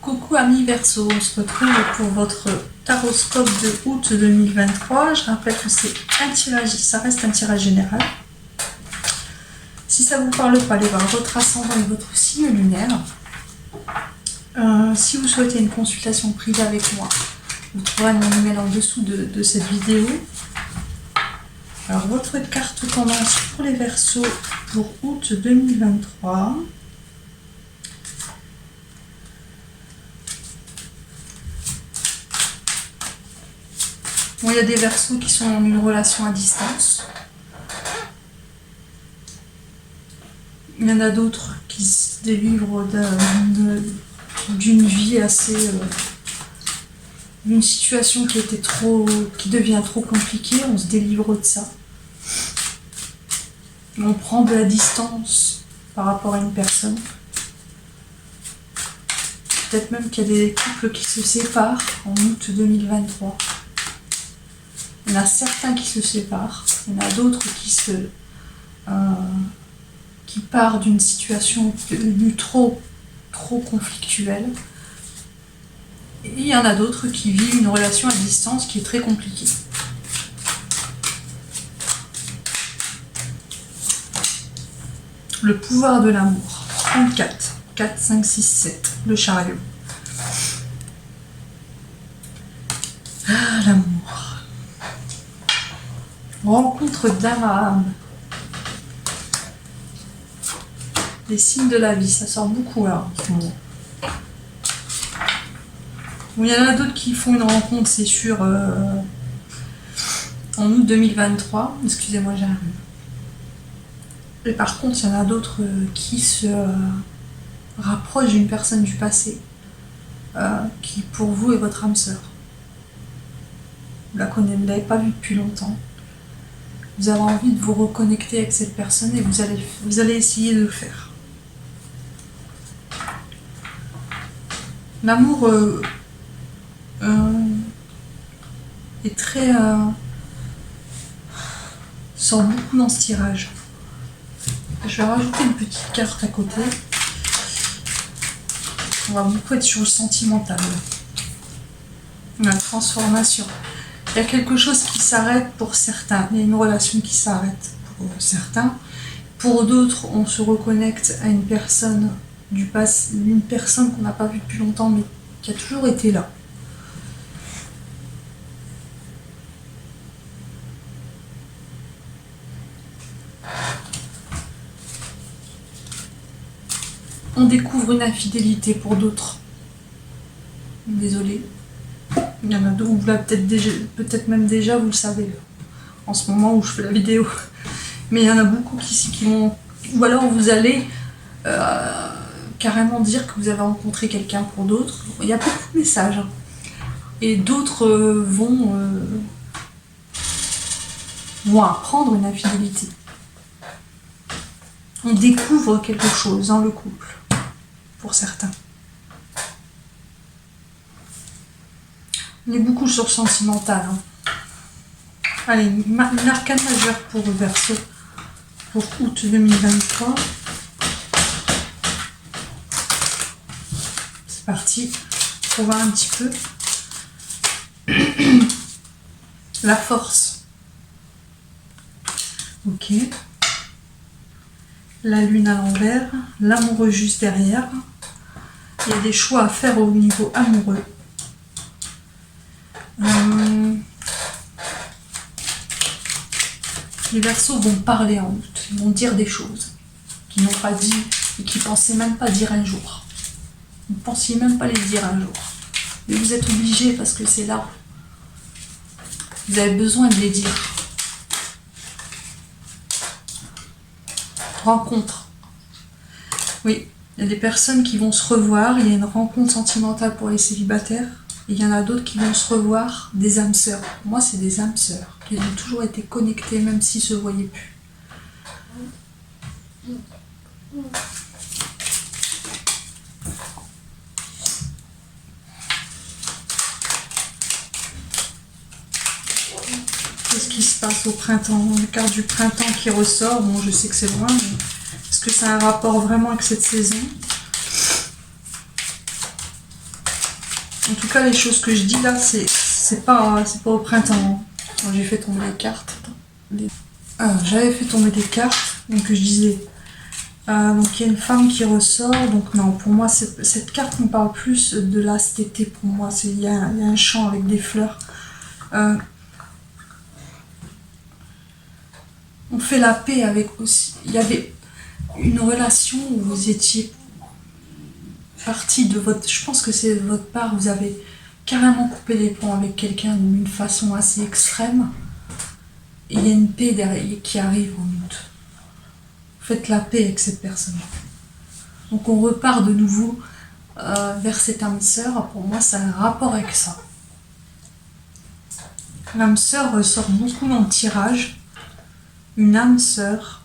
Coucou amis Verseau, on se retrouve pour votre taroscope de août 2023. Je rappelle que c'est un tirage, ça reste un tirage général. Si ça vous parle pas, allez voir votre ascendant et votre signe lunaire. Si vous souhaitez une consultation privée avec moi, vous trouverez mon email en dessous de cette vidéo. Alors votre carte tendance pour les Verseaux pour août 2023. Bon, il y a des Verseaux qui sont en une relation à distance. Il y en a d'autres qui se délivrent d'une vie assez... d'une situation qui devient trop compliquée, on se délivre de ça. On prend de la distance par rapport à une personne. Peut-être même qu'il y a des couples qui se séparent en août 2023. Il y en a certains qui se séparent, il y en a d'autres qui partent d'une situation devenue trop conflictuelle. Et il y en a d'autres qui vivent une relation à distance qui est très compliquée. Le pouvoir de l'amour. 34. 4, 5, 6, 7. Le chariot. Ah, l'amour. Rencontre d'âme à âme. Les signes de la vie, ça sort beaucoup là en ce moment. Bon, il y en a d'autres qui font une rencontre, c'est sûr, en août 2023. Excusez-moi, j'arrive. Et par contre, il y en a d'autres qui se rapprochent d'une personne du passé, qui pour vous est votre âme sœur. Vous la connaissez, vous ne l'avez pas vue depuis longtemps. Vous avez envie de vous reconnecter avec cette personne et vous allez essayer de le faire. L'amour est très... sort beaucoup dans ce tirage. Je vais rajouter une petite carte à côté. On va beaucoup être sur le sentimental. La transformation. Il y a quelque chose qui s'arrête pour certains. Il y a une relation qui s'arrête pour certains. Pour d'autres, on se reconnecte à une personne du passé, une personne qu'on n'a pas vue depuis longtemps, mais qui a toujours été là. On découvre une infidélité pour d'autres. Désolée. Il y en a d'autres, vous l'avez peut-être même déjà, vous le savez, en ce moment où je fais la vidéo. Mais il y en a beaucoup qui vont... Ou alors vous allez carrément dire que vous avez rencontré quelqu'un pour d'autres. Il y a beaucoup de messages. Hein. Et d'autres vont apprendre une infidélité. On découvre quelque chose dans le couple, pour certains. On est beaucoup sur le sentimental. Hein. Allez, une arcane majeure pour le Verseau pour août 2023. C'est parti pour voir un petit peu. La force. Ok. La lune à l'envers. L'amoureux juste derrière. Il y a des choix à faire au niveau amoureux. Les Verseaux vont parler en août, ils vont dire des choses qu'ils n'ont pas dit et qu'ils ne pensaient même pas dire un jour. Vous ne pensiez même pas les dire un jour. Mais vous êtes obligés parce que c'est là. Vous avez besoin de les dire. Rencontre. Oui, il y a des personnes qui vont se revoir, il y a une rencontre sentimentale pour les célibataires. Et il y en a d'autres qui vont se revoir, des âmes sœurs. Moi, c'est des âmes sœurs qui ont toujours été connectées, même s'ils ne se voyaient plus. Qu'est-ce qui se passe au printemps? Le carte du printemps qui ressort. Bon, je sais que c'est loin, mais est-ce que ça a un rapport vraiment avec cette saison? En tout cas, les choses que je dis là, c'est pas au printemps. Hein. J'ai fait tomber les cartes. J'avais fait tomber des cartes, donc je disais. Donc il y a une femme qui ressort, donc non, pour moi cette carte me parle plus de là cet été pour moi. Il y a un champ avec des fleurs. On fait la paix avec aussi. Il y avait une relation où vous étiez partie de votre. Je pense que c'est de votre part, vous avez carrément coupé les ponts avec quelqu'un d'une façon assez extrême. Et il y a une paix derrière qui arrive en août. Faites la paix avec cette personne. Donc on repart de nouveau vers cette âme sœur. Pour moi, ça a un rapport avec ça. L'âme sœur ressort beaucoup dans le tirage. Une âme sœur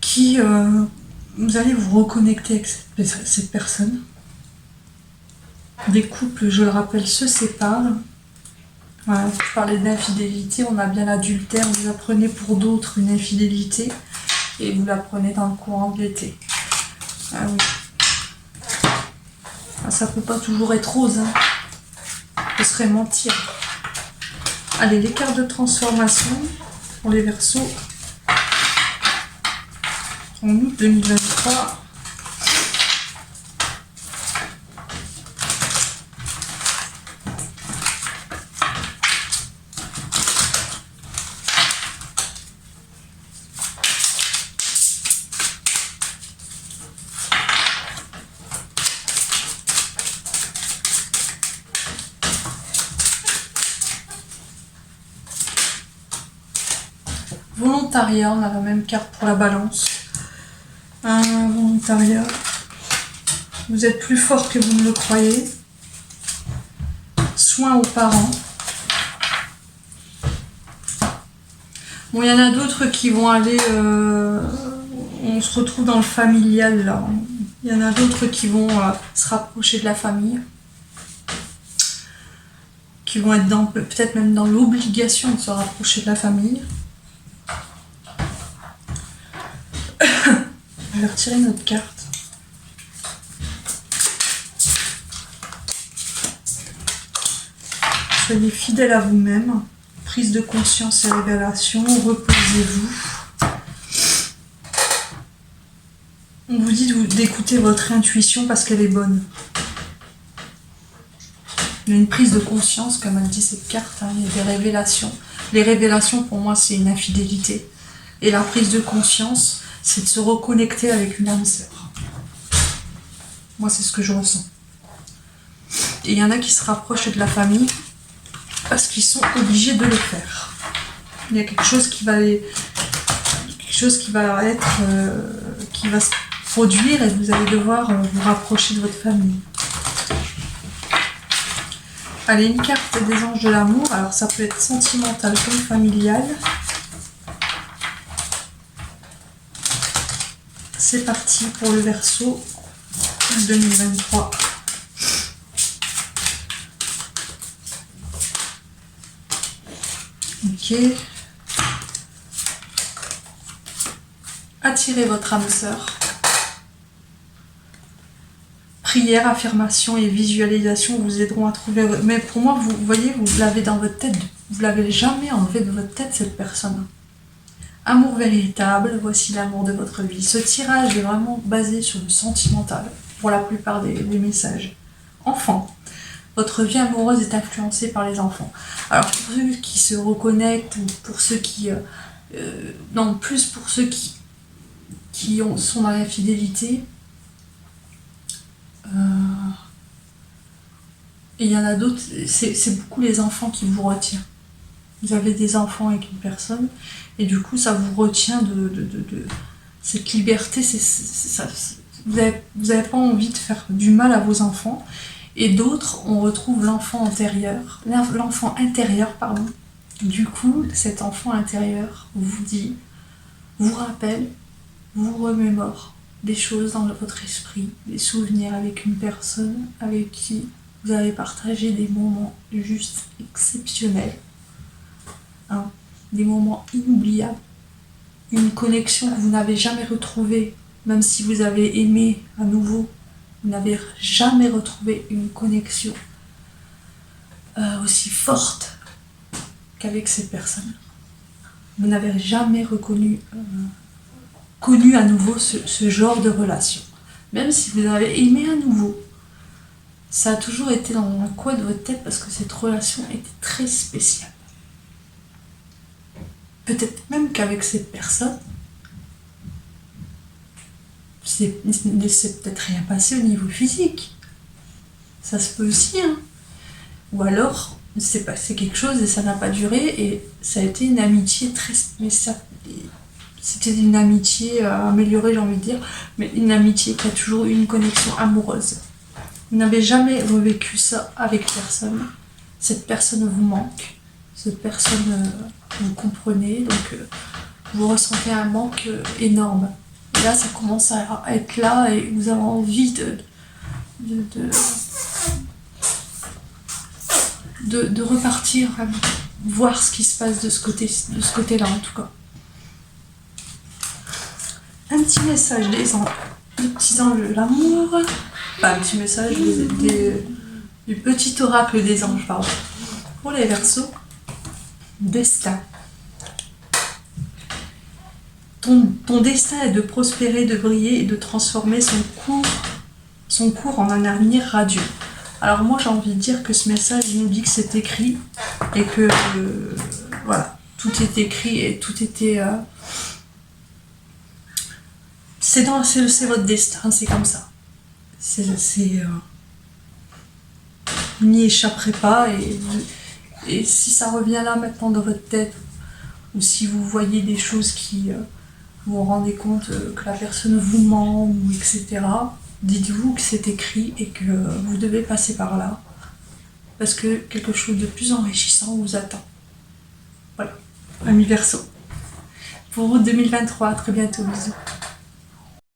qui... vous allez vous reconnecter avec cette personne. Des couples, je le rappelle, se séparent. Voilà, je parlais d'infidélité, on a bien l'adultère, vous apprenez pour d'autres une infidélité et vous la prenez dans le courant de l'été. Ah oui. Ah, ça peut pas toujours être rose, hein. Ce serait mentir. Allez, les cartes de transformation pour les Verseaux en août 2023. Volontariat, on a la même carte pour la balance. Un volontariat. Vous êtes plus fort que vous ne le croyez. Soins aux parents. Bon, il y en a d'autres qui vont aller... on se retrouve dans le familial, là. Il y en a d'autres qui vont se rapprocher de la famille. Qui vont être peut-être même dans l'obligation de se rapprocher de la famille. On va retirer notre carte. Soyez fidèle à vous-même. Prise de conscience et révélation. Reposez-vous. On vous dit d'écouter votre intuition parce qu'elle est bonne. Il y a une prise de conscience, comme elle dit cette carte. Hein, il y a des révélations. Les révélations, pour moi, c'est une infidélité. Et la prise de conscience, c'est de se reconnecter avec une âme sœur. Moi, c'est ce que je ressens. Et il y en a qui se rapprochent de la famille parce qu'ils sont obligés de le faire. Il y a quelque chose qui va qui va se produire et vous allez devoir vous rapprocher de votre famille. Allez, une carte des anges de l'amour. Alors, ça peut être sentimental comme familial. C'est parti pour le Verseau 2023. Ok. Attirez votre âme sœur. Prière, affirmation et visualisation vous aideront à trouver... Mais pour moi, vous voyez, vous l'avez dans votre tête. Vous ne l'avez jamais enlevé de votre tête, cette personne. Amour véritable, voici l'amour de votre vie. Ce tirage est vraiment basé sur le sentimental, pour la plupart des messages. Enfant, votre vie amoureuse est influencée par les enfants. Alors pour ceux qui se reconnectent, ou pour ceux qui... non, plus pour ceux qui sont dans l'infidélité, et il y en a d'autres, c'est beaucoup les enfants qui vous retiennent. Vous avez des enfants avec une personne, et du coup ça vous retient de cette liberté. Vous n'avez pas envie de faire du mal à vos enfants. Et d'autres, on retrouve l'enfant intérieur. Du coup, cet enfant intérieur vous dit, vous rappelle, vous remémore des choses dans votre esprit, des souvenirs avec une personne avec qui vous avez partagé des moments juste exceptionnels. Hein, des moments inoubliables, une connexion que vous n'avez jamais retrouvée, même si vous avez aimé à nouveau, Vous n'avez jamais retrouvé une connexion aussi forte qu'avec cette personne. Vous n'avez jamais connu à nouveau ce genre de relation. Même si vous avez aimé à nouveau, ça a toujours été dans un coin de votre tête parce que cette relation était très spéciale. Peut-être même qu'avec cette personne, il ne s'est peut-être rien passé au niveau physique. Ça se peut aussi, hein. Ou alors, il s'est passé quelque chose et ça n'a pas duré et ça a été une amitié très... Mais ça, c'était une amitié améliorée, j'ai envie de dire, mais une amitié qui a toujours eu une connexion amoureuse. Vous n'avez jamais revécu ça avec personne. Cette personne vous manque. Cette personne, vous comprenez, donc vous ressentez un manque énorme. Et là, ça commence à être là et vous avez envie de repartir, voir ce qui se passe de ce côté-là en tout cas. Un petit message des petits anges de l'amour. Enfin, un petit message du petit oracle des anges, pardon. Pour les Verseaux, destin. Ton destin est de prospérer, de briller et de transformer son cours en un avenir radieux. Alors moi j'ai envie de dire que ce message il nous dit que c'est écrit et que voilà, tout est écrit et tout était... c'est votre destin, c'est comme ça. Vous n'y échapperez pas et si ça revient là maintenant dans votre tête ou si vous voyez des choses qui vous rendez compte que la personne vous ment ou etc., dites-vous que c'est écrit et que vous devez passer par là parce que quelque chose de plus enrichissant vous attend. Voilà, amis Verseaux. Pour 2023, à très bientôt, bisous.